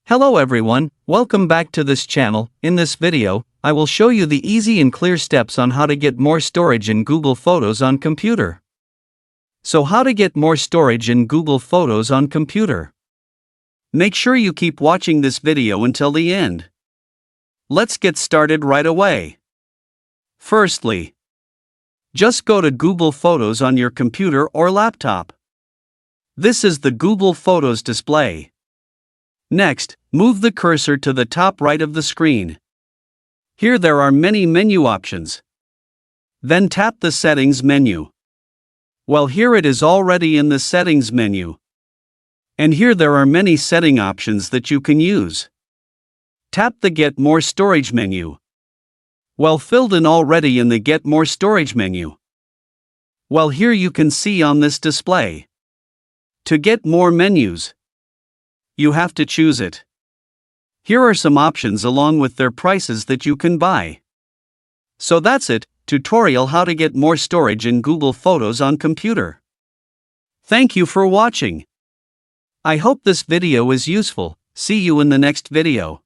Hello everyone, welcome back to this channel. In this video, I will show you the easy and clear steps on how to get more storage in Google Photos on computer. So how to get more storage in Google Photos on computer? Make sure you keep watching this video until the end. Let's get started right away. Firstly, just go to Google Photos on your computer or laptop. This is the Google Photos display. Next, move the cursor to the top right of the screen. Here there are many menu options. Then tap the Settings menu. Well, here it is already in the Settings menu. And here there are many setting options that you can use. Tap the Get More Storage menu. Well, filled in already in the Get More Storage menu. Well, here you can see on this display. To get more menus, you have to choose it. Here are some options along with their prices that you can buy. So that's it, tutorial how to get more storage in Google Photos on computer. Thank you for watching. I hope this video is useful. See you in the next video.